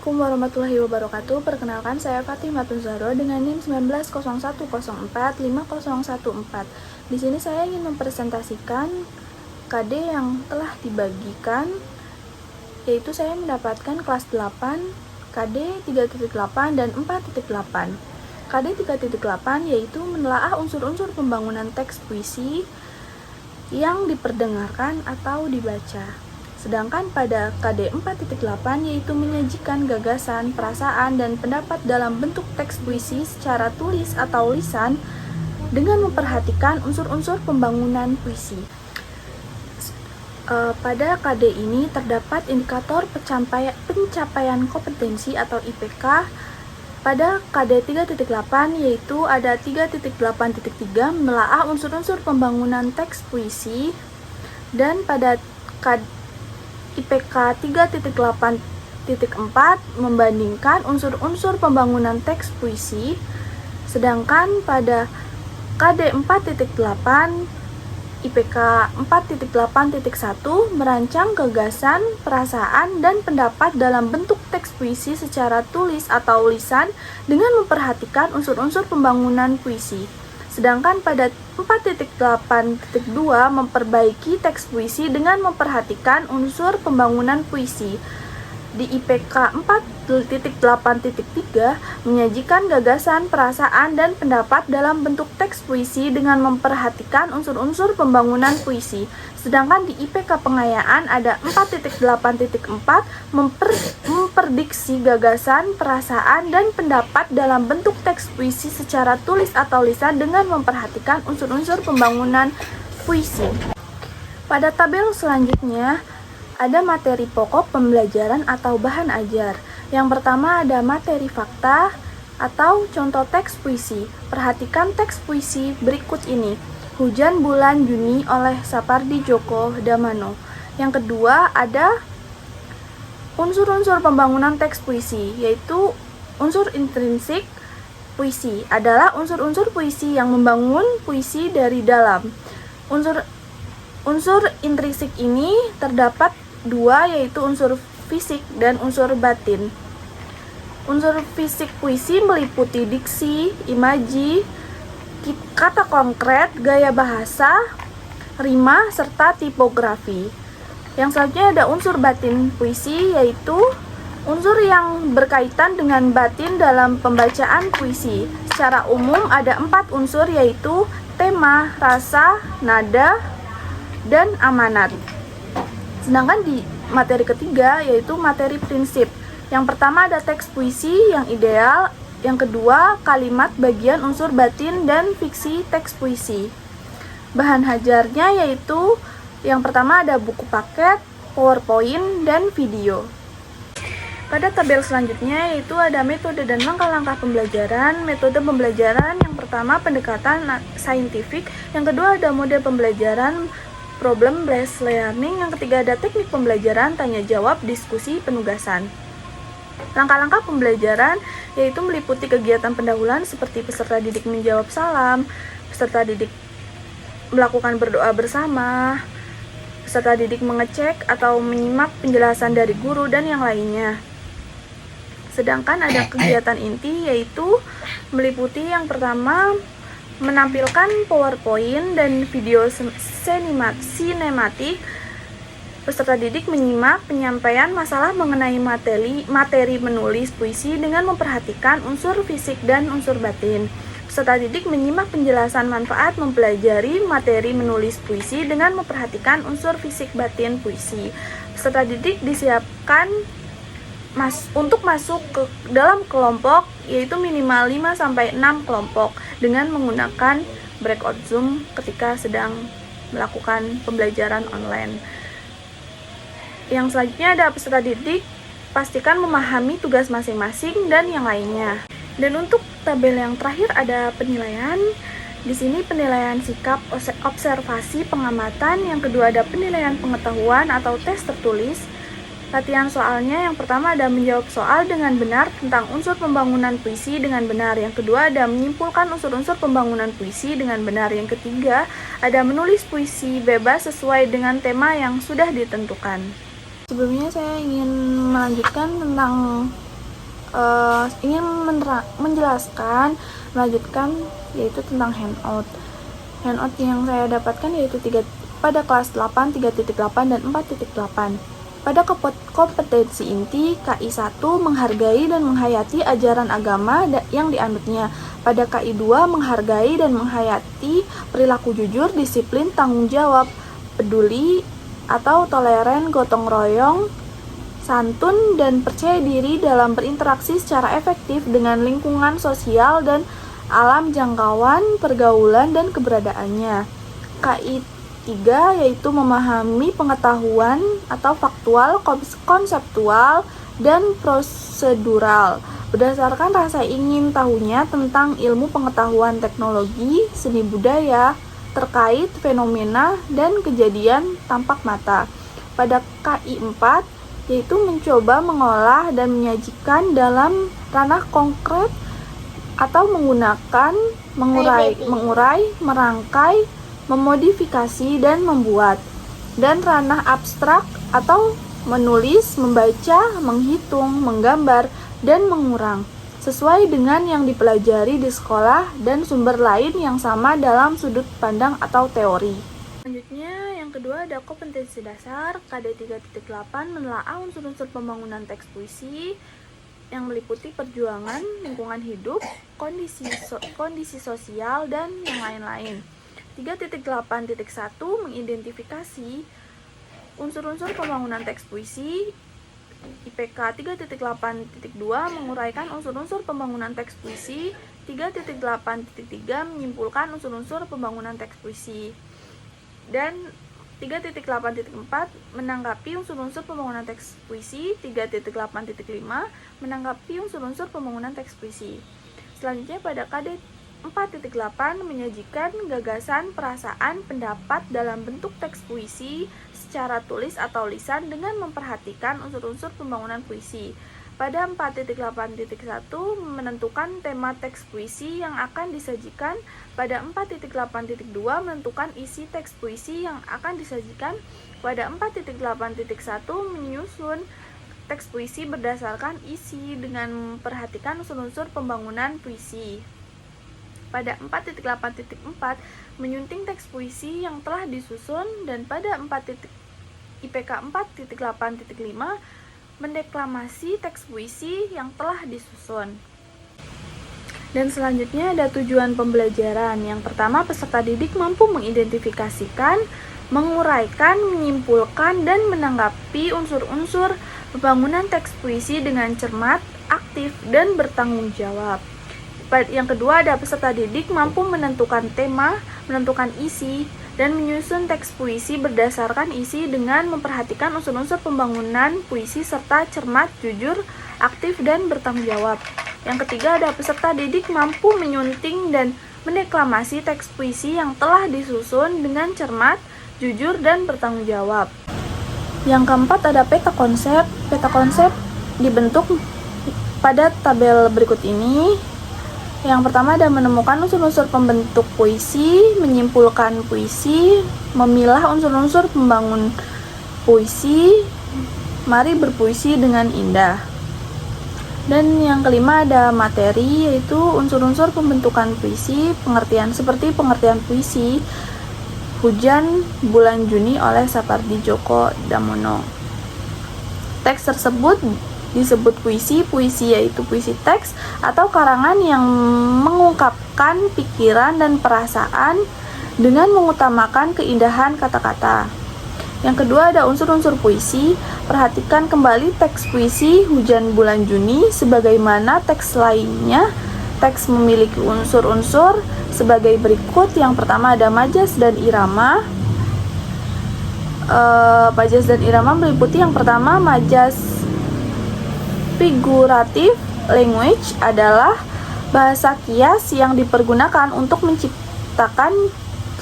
Assalamualaikum warahmatullahi wabarakatuh. Perkenalkan, saya Fatimah Zahro dengan NIM 19010450114. Di sini saya ingin mempresentasikan KD yang telah dibagikan, yaitu saya mendapatkan kelas 8, KD 3.8 dan 4.8. KD 3.8 yaitu menelaah unsur-unsur pembangunan teks puisi yang diperdengarkan atau dibaca. Sedangkan pada KD 4.8 yaitu menyajikan gagasan, perasaan, dan pendapat dalam bentuk teks puisi secara tulis atau lisan dengan memperhatikan unsur-unsur pembangunan puisi. Pada KD ini terdapat indikator pencapaian kompetensi atau IPK. Pada KD 3.8 yaitu ada 3.8.3 menelaah unsur-unsur pembangunan teks puisi, dan pada IPK 3.8.4 membandingkan unsur-unsur pembangunan teks puisi. Sedangkan pada KD 4.8 IPK 4.8.1 merancang gagasan, perasaan, dan pendapat dalam bentuk teks puisi secara tulis atau lisan dengan memperhatikan unsur-unsur pembangunan puisi. Sedangkan pada 4.8.2 memperbaiki teks puisi dengan memperhatikan unsur pembangunan puisi. Di IPK 4.8.3 menyajikan gagasan, perasaan, dan pendapat dalam bentuk teks puisi dengan memperhatikan unsur-unsur pembangunan puisi. Sedangkan di IPK pengayaan ada 4.8.4 memprediksi gagasan, perasaan, dan pendapat dalam bentuk teks puisi secara tulis atau lisan dengan memperhatikan unsur-unsur pembangunan puisi. Pada tabel selanjutnya ada materi pokok pembelajaran atau bahan ajar. Yang pertama ada materi fakta atau contoh teks puisi. Perhatikan teks puisi berikut ini. Hujan Bulan Juni oleh Sapardi Djoko Damono. Yang kedua ada unsur-unsur pembangunan teks puisi, yaitu unsur intrinsik puisi adalah unsur-unsur puisi yang membangun puisi dari dalam. Unsur intrinsik ini terdapat dua, yaitu unsur fisik dan unsur batin. Unsur fisik puisi meliputi diksi, imaji, kata konkret, gaya bahasa, rima, serta tipografi. Yang selanjutnya ada unsur batin puisi, yaitu unsur yang berkaitan dengan batin dalam pembacaan puisi. Secara umum ada 4 unsur, yaitu tema, rasa, nada, dan amanat. Sedangkan di materi ketiga yaitu materi prinsip. Yang pertama ada teks puisi yang ideal, yang kedua kalimat, bagian unsur batin, dan fiksi teks puisi. Bahan ajarnya yaitu yang pertama ada buku paket, PowerPoint, dan video. Pada tabel selanjutnya yaitu ada metode dan langkah-langkah pembelajaran. Metode pembelajaran yang pertama pendekatan saintifik, yang kedua ada mode pembelajaran problem based learning, yang ketiga ada teknik pembelajaran tanya jawab, diskusi, penugasan. Langkah-langkah pembelajaran yaitu meliputi kegiatan pendahuluan seperti peserta didik menjawab salam, peserta didik melakukan berdoa bersama, peserta didik mengecek atau menyimak penjelasan dari guru, dan yang lainnya. Sedangkan ada kegiatan inti yaitu meliputi yang pertama menampilkan PowerPoint dan video sinematik. Peserta didik menyimak penyampaian masalah mengenai materi menulis puisi dengan memperhatikan unsur fisik dan unsur batin. Peserta didik menyimak penjelasan manfaat mempelajari materi menulis puisi dengan memperhatikan unsur fisik batin puisi. Peserta didik disiapkan untuk masuk ke dalam kelompok, yaitu minimal 5-6 kelompok dengan menggunakan breakout Zoom ketika sedang melakukan pembelajaran online. Yang selanjutnya ada peserta didik pastikan memahami tugas masing-masing, dan yang lainnya. Dan untuk tabel yang terakhir ada penilaian. Di sini penilaian sikap, observasi, pengamatan. Yang kedua ada penilaian pengetahuan atau tes tertulis. Latihan soalnya yang pertama ada menjawab soal dengan benar tentang unsur pembangunan puisi dengan benar. Yang kedua ada menyimpulkan unsur-unsur pembangunan puisi dengan benar. Yang ketiga ada menulis puisi bebas sesuai dengan tema yang sudah ditentukan. Sebelumnya saya ingin melanjutkan tentang ingin menjelaskan, melanjutkan yaitu tentang handout. Handout yang saya dapatkan yaitu pada kelas 8, 3.8 dan 4.8. Pada kompetensi inti, KI 1 menghargai dan menghayati ajaran agama yang dianutnya. Pada KI 2 menghargai dan menghayati perilaku jujur, disiplin, tanggung jawab, peduli atau toleran, gotong royong, santun, dan percaya diri dalam berinteraksi secara efektif dengan lingkungan sosial dan alam jangkauan, pergaulan, dan keberadaannya. KI 3 yaitu memahami pengetahuan atau faktual, konseptual, dan prosedural berdasarkan rasa ingin tahunya tentang ilmu pengetahuan teknologi, seni budaya, terkait fenomena dan kejadian tampak mata. Pada KI 4 yaitu mencoba mengolah dan menyajikan dalam ranah konkret atau menggunakan mengurai, merangkai, memodifikasi, dan membuat, dan ranah abstrak atau menulis, membaca, menghitung, menggambar, dan mengurang sesuai dengan yang dipelajari di sekolah dan sumber lain yang sama dalam sudut pandang atau teori. Selanjutnya, yang kedua ada kompetensi dasar. KD 3.8 menelaah unsur-unsur pembangunan teks puisi yang meliputi perjuangan, lingkungan hidup, kondisi sosial, dan yang lain-lain. 3.8.1 mengidentifikasi unsur-unsur pembangunan teks puisi. IPK 3.8.2 menguraikan unsur-unsur pembangunan teks puisi. 3.8.3 menyimpulkan unsur-unsur pembangunan teks puisi. Dan 3.8.4 menanggapi unsur-unsur pembangunan teks puisi. 3.8.5 menanggapi unsur-unsur pembangunan teks puisi. Selanjutnya pada KD 4.8 menyajikan gagasan, perasaan, pendapat dalam bentuk teks puisi secara tulis atau lisan dengan memperhatikan unsur-unsur pembangunan puisi. Pada 4.8.1 menentukan tema teks puisi yang akan disajikan. Pada 4.8.2 menentukan isi teks puisi yang akan disajikan. Pada 4.8.1 menyusun teks puisi berdasarkan isi dengan memperhatikan unsur-unsur pembangunan puisi. Pada 4.8.4 menyunting teks puisi yang telah disusun, dan pada IPK 4.8.5 mendeklamasi teks puisi yang telah disusun. Dan selanjutnya ada tujuan pembelajaran. Yang pertama, peserta didik mampu mengidentifikasikan, menguraikan, menyimpulkan, dan menanggapi unsur-unsur pembangunan teks puisi dengan cermat, aktif, dan bertanggung jawab. Yang kedua ada peserta didik mampu menentukan tema, menentukan isi, dan menyusun teks puisi berdasarkan isi dengan memperhatikan unsur-unsur pembangunan puisi serta cermat, jujur, aktif, dan bertanggung jawab. Yang ketiga ada peserta didik mampu menyunting dan mendeklamasi teks puisi yang telah disusun dengan cermat, jujur, dan bertanggung jawab. Yang keempat ada peta konsep. Peta konsep dibentuk pada tabel berikut ini. Yang pertama ada menemukan unsur-unsur pembentuk puisi, menyimpulkan puisi, memilah unsur-unsur pembangun puisi, mari berpuisi dengan indah. Dan yang kelima ada materi, yaitu unsur-unsur pembentukan puisi, pengertian seperti pengertian puisi, Hujan Bulan Juni oleh Sapardi Djoko Damono. Teks tersebut disebut puisi. Puisi yaitu puisi teks atau karangan yang mengungkapkan pikiran dan perasaan dengan mengutamakan keindahan kata-kata. Yang kedua ada unsur-unsur puisi. Perhatikan kembali teks puisi Hujan Bulan Juni sebagaimana teks lainnya. Teks memiliki unsur-unsur sebagai berikut. Yang pertama ada majas dan irama. Majas dan irama meliputi yang pertama majas figuratif language adalah bahasa kias yang dipergunakan untuk menciptakan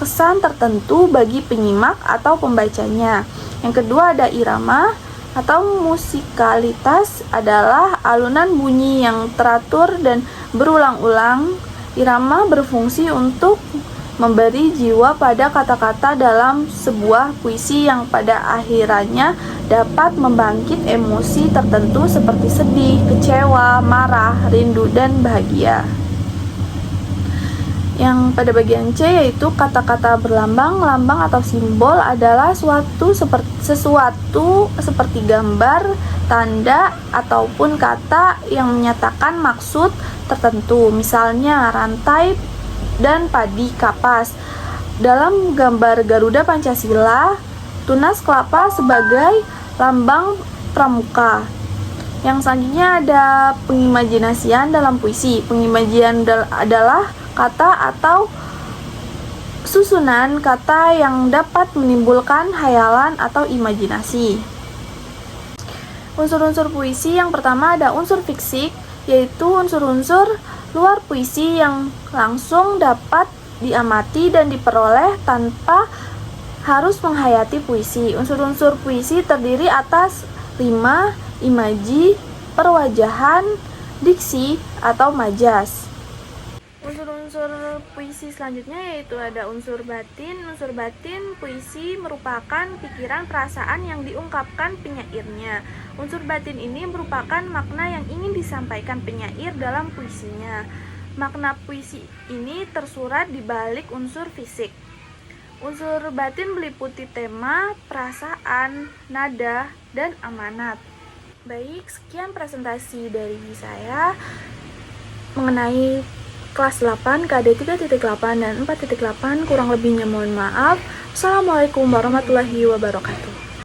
kesan tertentu bagi penyimak atau pembacanya. Yang kedua ada irama atau musikalitas adalah alunan bunyi yang teratur dan berulang-ulang. Irama berfungsi untuk memberi jiwa pada kata-kata dalam sebuah puisi yang pada akhirannya dapat membangkit emosi tertentu seperti sedih, kecewa, marah, rindu, dan bahagia. Yang pada bagian C yaitu kata-kata berlambang, lambang atau simbol adalah sesuatu seperti gambar, tanda, ataupun kata yang menyatakan maksud tertentu. Misalnya rantai dan padi kapas. Dalam gambar Garuda Pancasila, tunas kelapa sebagai lambang pramuka. Yang selanjutnya ada pengimajinasian dalam puisi. Pengimajinasian adalah kata atau susunan kata yang dapat menimbulkan hayalan atau imajinasi. Unsur-unsur puisi yang pertama ada unsur fisik, yaitu unsur-unsur luar puisi yang langsung dapat diamati dan diperoleh tanpa harus menghayati puisi. Unsur-unsur puisi terdiri atas rima, imaji, perwajahan, diksi, atau majas. Unsur-unsur puisi selanjutnya yaitu ada unsur batin. Unsur batin puisi merupakan pikiran perasaan yang diungkapkan penyairnya. Unsur batin ini merupakan makna yang ingin disampaikan penyair dalam puisinya. Makna puisi ini tersurat di balik unsur fisik. Unsur batin meliputi tema, perasaan, nada, dan amanat. Baik, sekian presentasi dari saya mengenai kelas 8, KD 3.8 dan 4.8. Kurang lebihnya mohon maaf. Assalamualaikum warahmatullahi wabarakatuh.